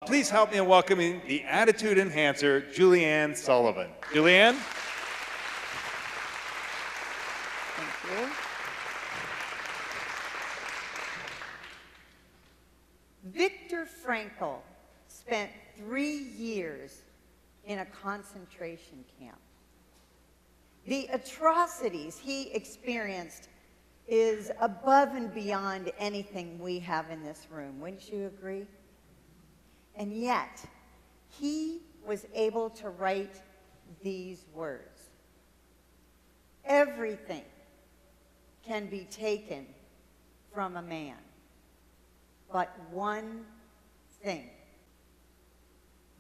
please help me in welcoming the Attitude Enhancer, Julianne Sullivan. Julianne? Thank you. Viktor Frankl spent 3 years in a concentration camp. The atrocities he experienced is above and beyond anything we have in this room. Wouldn't you agree? And yet, he was able to write these words. Everything can be taken from a man, but one thing.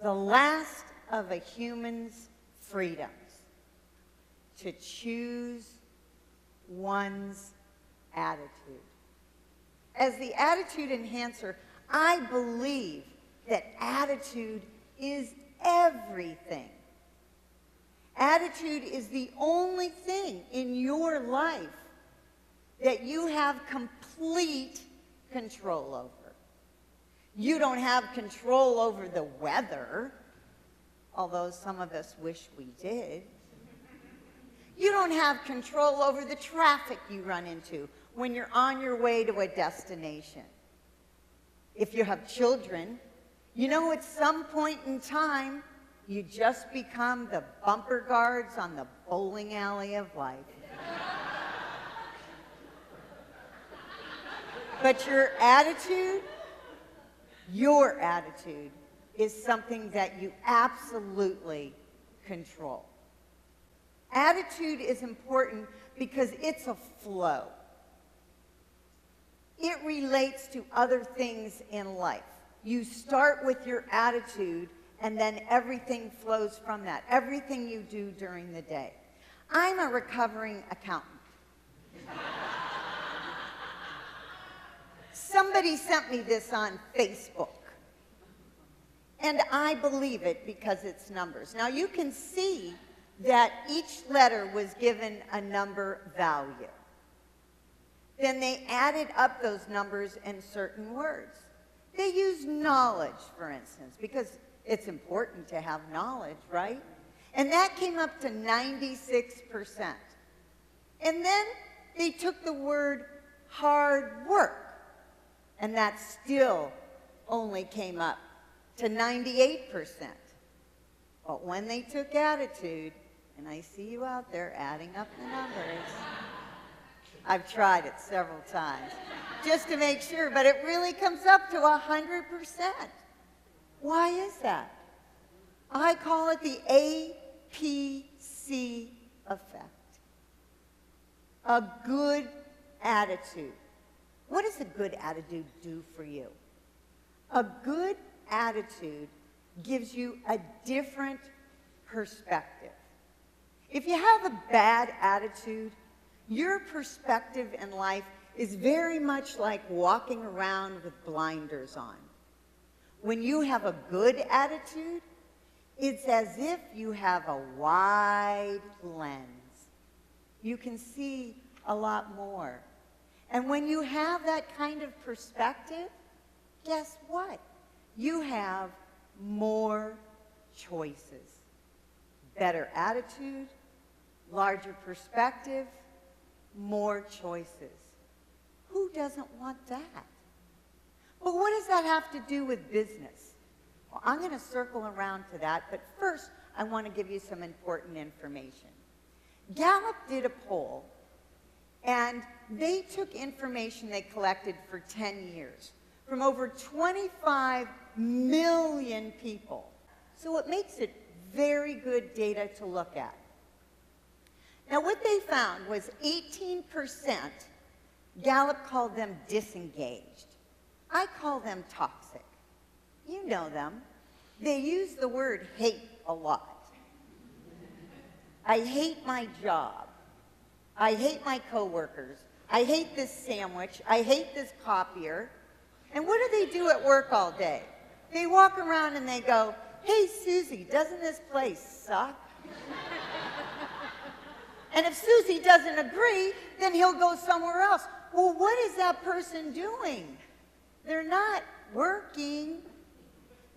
The last of a human's freedoms, to choose one's attitude. As the attitude enhancer, I believe that attitude is everything. Attitude is the only thing in your life that you have complete control over. You don't have control over the weather, although some of us wish we did. You don't have control over the traffic you run into when you're on your way to a destination. If you have children, you know at some point in time, you just become the bumper guards on the bowling alley of life. But your attitude is something that you absolutely control. Attitude is important because it's a flow. It relates to other things in life. You start with your attitude, and then everything flows from that, everything you do during the day. I'm a recovering accountant. Somebody sent me this on Facebook, and I believe it because it's numbers. Now, you can see that each letter was given a number value. Then they added up those numbers in certain words. They used knowledge, for instance, because it's important to have knowledge, right? And that came up to 96%. And then they took the word hard work, and that still only came up to 98%. But when they took attitude, and I see you out there adding up the numbers, I've tried it several times just to make sure, but it really comes up to 100%. Why is that? I call it the APC effect. A good attitude. What does a good attitude do for you? A good attitude gives you a different perspective. If you have a bad attitude, your perspective in life is very much like walking around with blinders on. When you have a good attitude, it's as if you have a wide lens. You can see a lot more. And when you have that kind of perspective, guess what? You have more choices. Better attitude, larger perspective, more choices. Who doesn't want that? But what does that have to do with business? Well, I'm going to circle around to that, but first I want to give you some important information. Gallup did a poll, and they took information they collected for 10 years from over 25 million people. So it makes it very good data to look at. Now, what they found was 18%, Gallup called them disengaged. I call them toxic. You know them. They use the word hate a lot. I hate my job. I hate my coworkers. I hate this sandwich. I hate this copier. And what do they do at work all day? They walk around and they go, "Hey, Susie, doesn't this place suck?" And if Susie doesn't agree, then he'll go somewhere else. Well, what is that person doing? They're not working.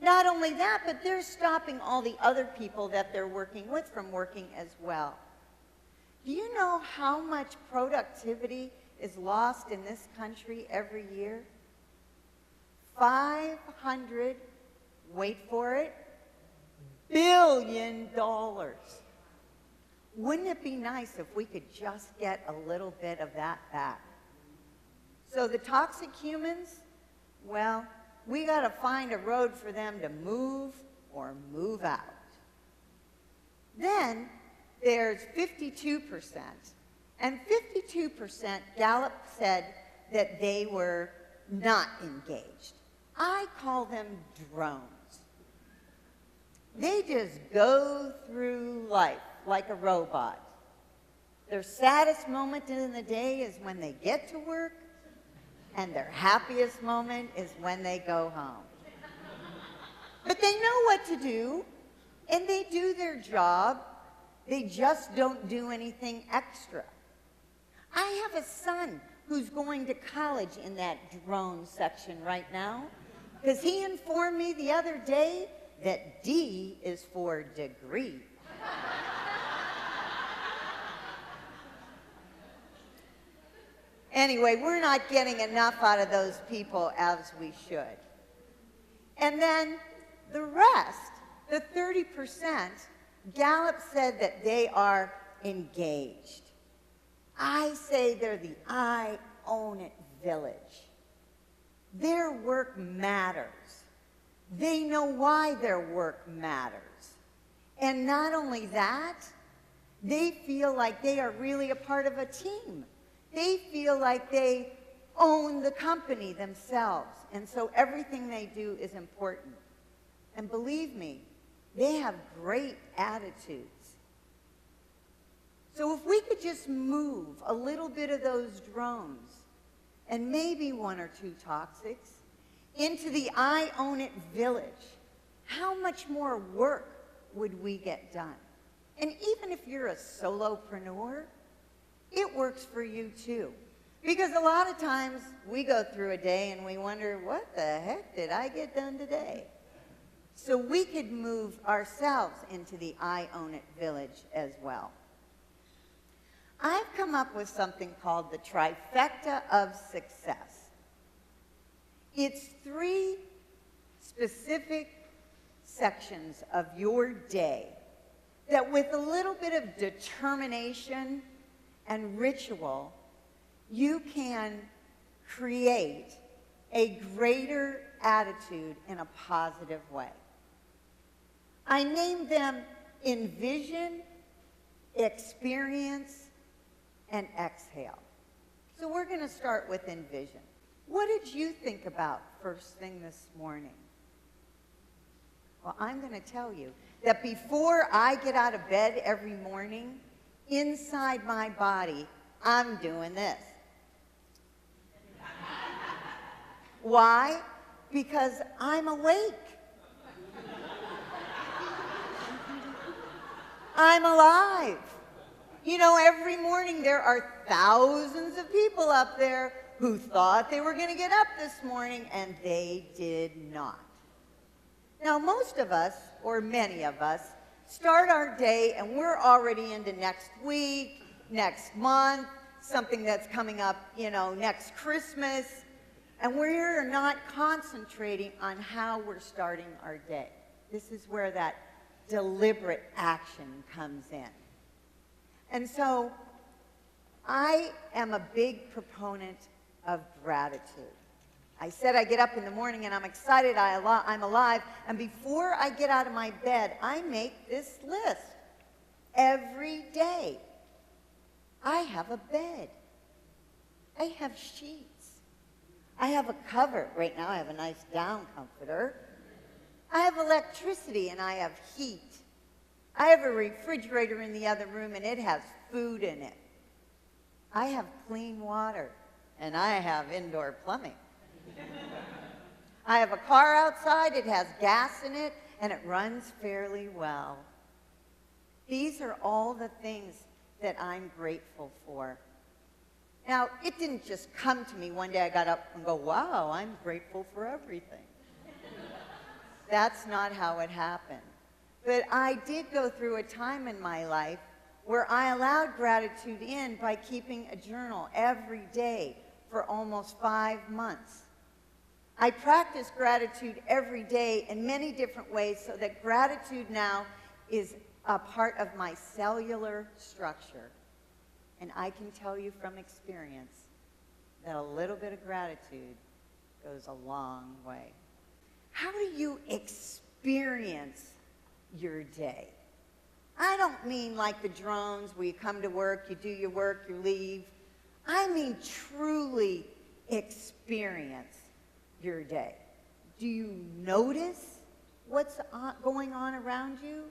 Not only that, but they're stopping all the other people that they're working with from working as well. Do you know how much productivity is lost in this country every year? 500, wait for it, $billion. Wouldn't it be nice if we could just get a little bit of that back? So the toxic humans, well, we got to find a road for them to move or move out. Then there's 52%. And 52%, Gallup said that they were not engaged. I call them drones. They just go through life like a robot. Their saddest moment in the day is when they get to work, and their happiest moment is when they go home. But they know what to do, and they do their job. They just don't do anything extra. I have a son who's going to college in that drone section right now, because he informed me the other day that D is for degree. Anyway, we're not getting enough out of those people as we should. And then the rest, the 30%, Gallup said that they are engaged. I say they're the I own it village. Their work matters. They know why their work matters. And not only that, they feel like they are really a part of a team. They feel like they own the company themselves, and so everything they do is important. And believe me, they have great attitudes. So if we could just move a little bit of those drones, and maybe one or two toxics, into the I own it village, how much more work would we get done? And even if you're a solopreneur, it works for you too. Because a lot of times we go through a day and we wonder, what the heck did I get done today? So we could move ourselves into the I own it village as well. I've come up with something called the trifecta of success. It's 3 specific sections of your day that with a little bit of determination and ritual, you can create a greater attitude in a positive way. I named them envision, experience, and exhale. So we're going to start with envision. What did you think about first thing this morning? Well, I'm going to tell you that before I get out of bed every morning, inside my body, I'm doing this. Why? Because I'm awake. I'm alive. You know, every morning there are thousands of people up there who thought they were going to get up this morning, and they did not. Now, most of us, or many of us, start our day and we're already into next week, next month, something that's coming up, next Christmas, and we're not concentrating on how we're starting our day. This is where that deliberate action comes in. And so I am a big proponent of gratitude. I said I get up in the morning and I'm excited I'm alive, and before I get out of my bed, I make this list every day. I have a bed. I have sheets. I have a cover. Right now I have a nice down comforter. I have electricity and I have heat. I have a refrigerator in the other room and it has food in it. I have clean water and I have indoor plumbing. I have a car outside, it has gas in it, and it runs fairly well. These are all the things that I'm grateful for. Now, it didn't just come to me one day I got up and go, wow, I'm grateful for everything. that's not how it happened. But I did go through a time in my life where I allowed gratitude in by keeping a journal every day for almost 5 months. I practice gratitude every day in many different ways so that gratitude now is a part of my cellular structure. And I can tell you from experience that a little bit of gratitude goes a long way. How do you experience your day? I don't mean like the drones where you come to work, you do your work, you leave. I mean truly experience your day. Do you notice what's going on around you?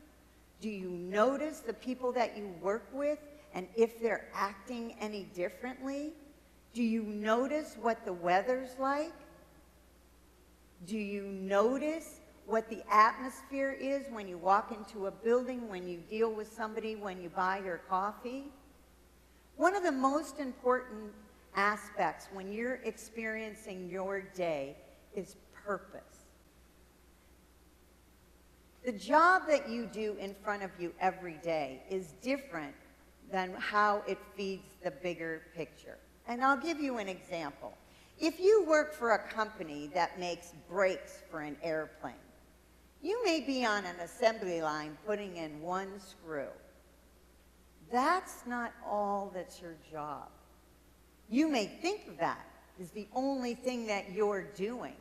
Do you notice the people that you work with and if they're acting any differently? Do you notice what the weather's like? Do you notice what the atmosphere is when you walk into a building, when you deal with somebody, when you buy your coffee? One of the most important aspects when you're experiencing your day is purpose. The job that you do in front of you every day is different than how it feeds the bigger picture. And I'll give you an example. If you work for a company that makes brakes for an airplane, you may be on an assembly line putting in one screw. That's not all that's your job. You may think that is the only thing that you're doing.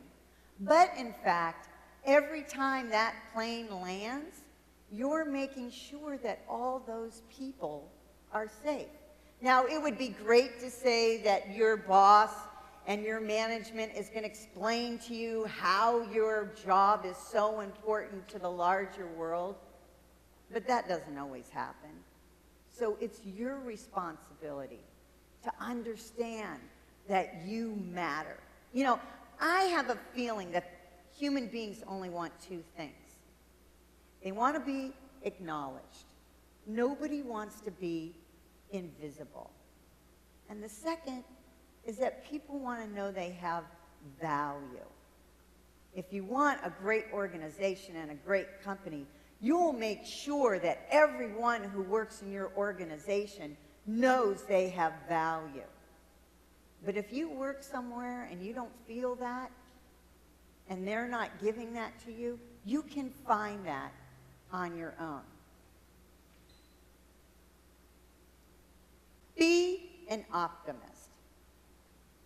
But in fact, every time that plane lands, you're making sure that all those people are safe. Now, it would be great to say that your boss and your management is going to explain to you how your job is so important to the larger world, but that doesn't always happen. So it's your responsibility to understand that you matter. You know, I have a feeling that human beings only want two things. They want to be acknowledged. Nobody wants to be invisible. And the second is that people want to know they have value. If you want a great organization and a great company, you'll make sure that everyone who works in your organization knows they have value. But if you work somewhere and you don't feel that, and they're not giving that to you, you can find that on your own. Be an optimist.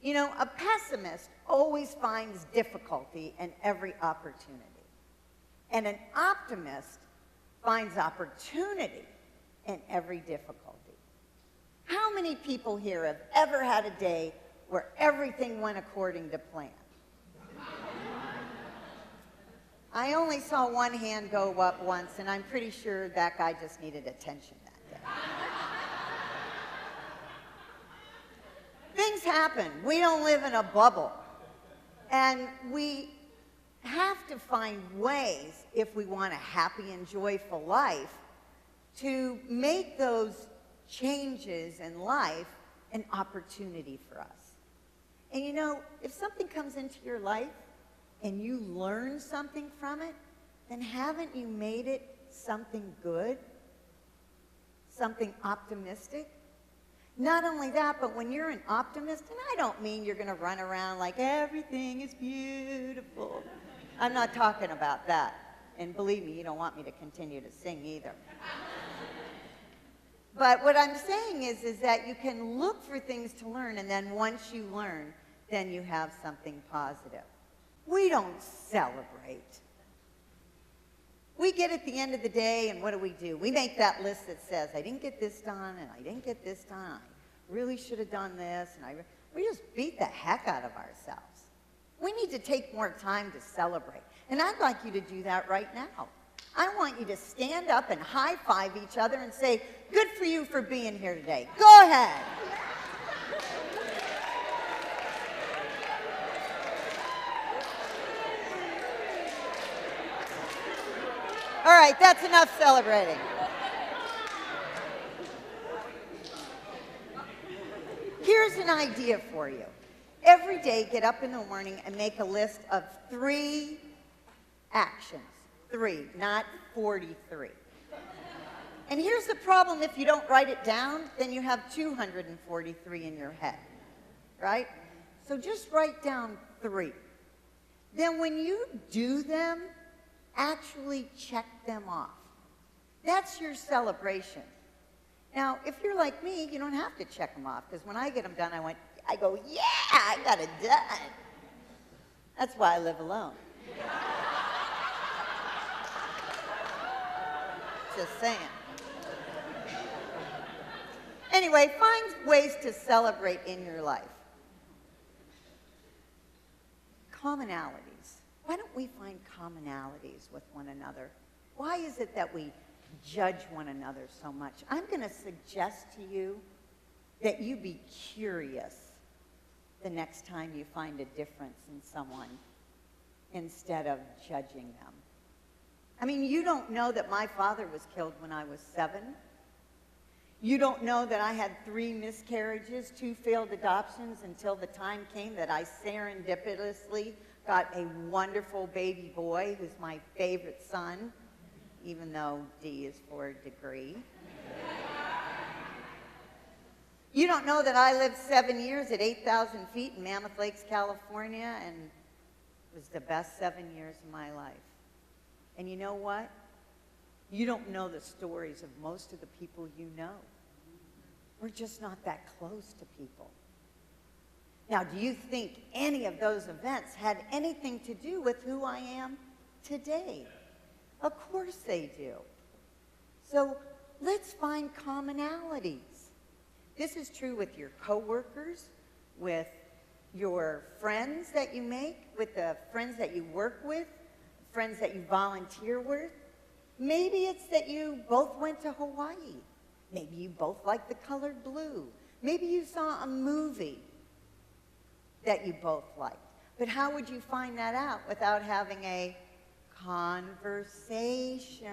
You know, a pessimist always finds difficulty in every opportunity. And an optimist finds opportunity in every difficulty. How many people here have ever had a day where everything went according to plan? I only saw one hand go up once, and I'm pretty sure that guy just needed attention that day. Things happen. We don't live in a bubble. And we have to find ways, if we want a happy and joyful life, to make those changes in life an opportunity for us. And you know, if something comes into your life and you learn something from it, then haven't you made it something good? Something optimistic? Not only that, but when you're an optimist, and I don't mean you're going to run around like everything is beautiful. I'm not talking about that. And believe me, you don't want me to continue to sing either. But what I'm saying is that you can look for things to learn, and then once you learn, then you have something positive. We don't celebrate. We get at the end of the day, and what do? We make that list that says, I didn't get this done, and I didn't get this done. I really should have done this, and we just beat the heck out of ourselves. We need to take more time to celebrate. And I'd like you to do that right now. I want you to stand up and high-five each other and say, good for you for being here today. Go ahead. All right, that's enough celebrating. Here's an idea for you. Every day, get up in the morning and make a list of 3 actions. 3, not 43. And here's the problem: if you don't write it down, then you have 243 in your head, right? So just write down 3. Then when you do them, actually check them off. That's your celebration. Now, if you're like me, you don't have to check them off, because when I get them done, I go, yeah, I got it done. That's why I live alone. Just saying. Anyway, find ways to celebrate in your life. Commonalities. Why don't we find commonalities with one another? Why is it that we judge one another so much? I'm going to suggest to you that you be curious the next time you find a difference in someone instead of judging them. I mean, you don't know that my father was killed when I was 7. You don't know that I had 3 miscarriages, 2 failed adoptions, until the time came that I serendipitously got a wonderful baby boy who's my favorite son, even though D is for degree. You don't know that I lived 7 years at 8,000 feet in Mammoth Lakes, California, and it was the best 7 years of my life. And you know what? You don't know the stories of most of the people you know. We're just not that close to people. Now, do you think any of those events had anything to do with who I am today? Of course they do. So let's find commonalities. This is true with your coworkers, with your friends that you make, with the friends that you work with, friends that you volunteer with. Maybe it's that you both went to Hawaii. Maybe you both like the color blue. Maybe you saw a movie that you both liked. But how would you find that out without having a conversation?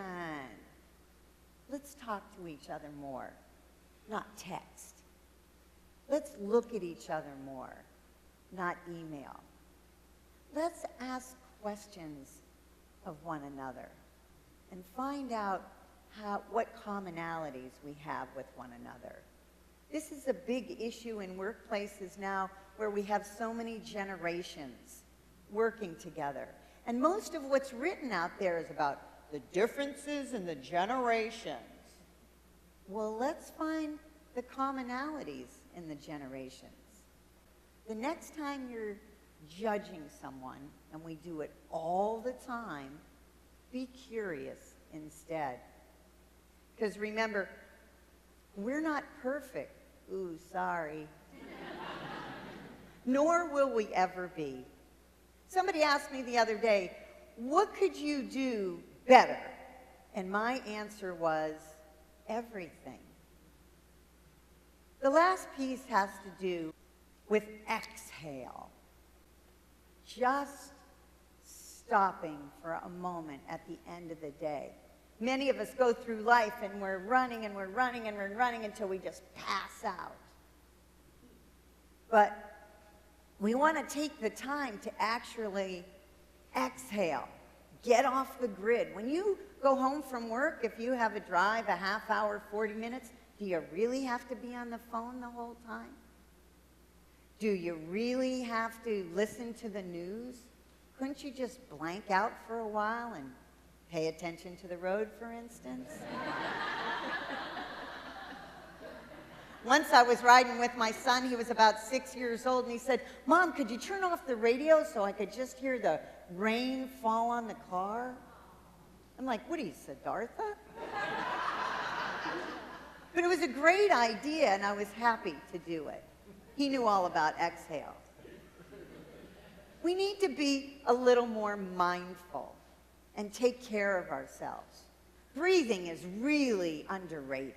Let's talk to each other more, not text. Let's look at each other more, not email. Let's ask questions of one another and find out what commonalities we have with one another. This is a big issue in workplaces now, where we have so many generations working together. And most of what's written out there is about the differences in the generations. Well, let's find the commonalities in the generations. The next time you're judging someone, and we do it all the time, be curious instead. Because remember, we're not perfect. Ooh, sorry. Nor will we ever be. Somebody asked me the other day, what could you do better? And my answer was, everything. The last piece has to do with exhale. Just stopping for a moment at the end of the day. Many of us go through life and we're running and we're running and we're running until we just pass out. But we want to take the time to actually exhale, get off the grid. When you go home from work, if you have a drive, a half hour, 40 minutes, do you really have to be on the phone the whole time? Do you really have to listen to the news? Couldn't you just blank out for a while and pay attention to the road, for instance? Once I was riding with my son. He was about 6 years old, and he said, "Mom, could you turn off the radio so I could just hear the rain fall on the car?" I'm like, "What are you, Siddhartha?" But it was a great idea, and I was happy to do it. He knew all about exhale. We need to be a little more mindful and take care of ourselves. Breathing is really underrated.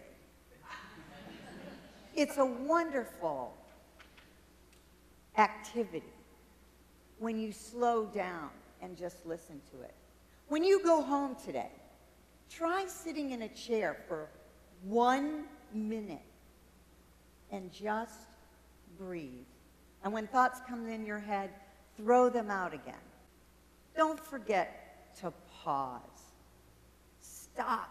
It's a wonderful activity when you slow down and just listen to it. When you go home today, try sitting in a chair for 1 minute and just breathe. And when thoughts come in your head, throw them out again. Don't forget to pause. Stop.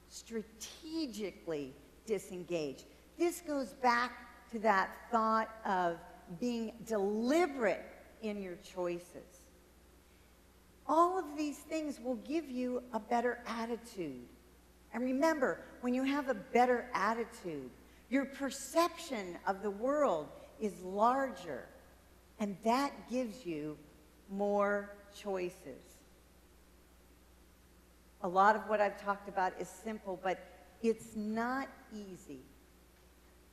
Strategically disengage. This goes back to that thought of being deliberate in your choices. All of these things will give you a better attitude. And remember, when you have a better attitude, your perception of the world is larger, and that gives you more choices. A lot of what I've talked about is simple, but it's not easy.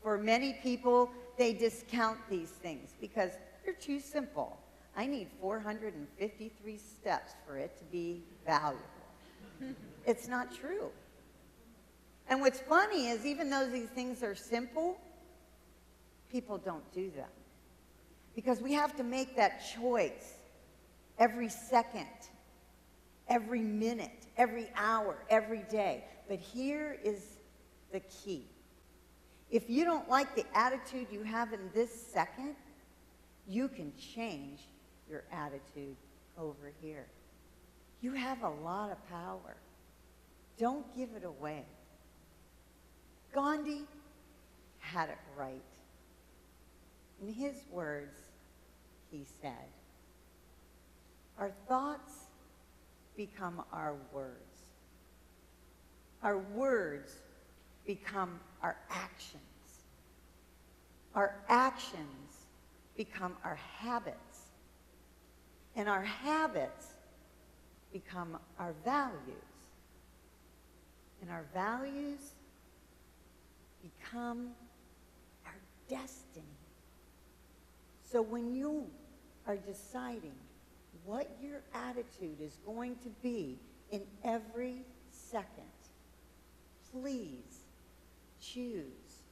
For many people, they discount these things because they're too simple. I need 453 steps for it to be valuable. It's not true. And what's funny is even though these things are simple, people don't do them. Because we have to make that choice every second, every minute, every hour, every day. But here is the key. If you don't like the attitude you have in this second, you can change your attitude over here. You have a lot of power. Don't give it away. Gandhi had it right. In his words, he said, "Our thoughts become our words. Our words become our actions. Our actions become our habits. And our habits become our values. And our values become our destiny." So when you are deciding what your attitude is going to be in every second, please choose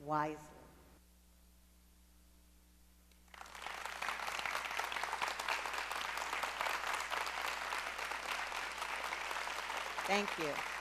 wisely. Thank you.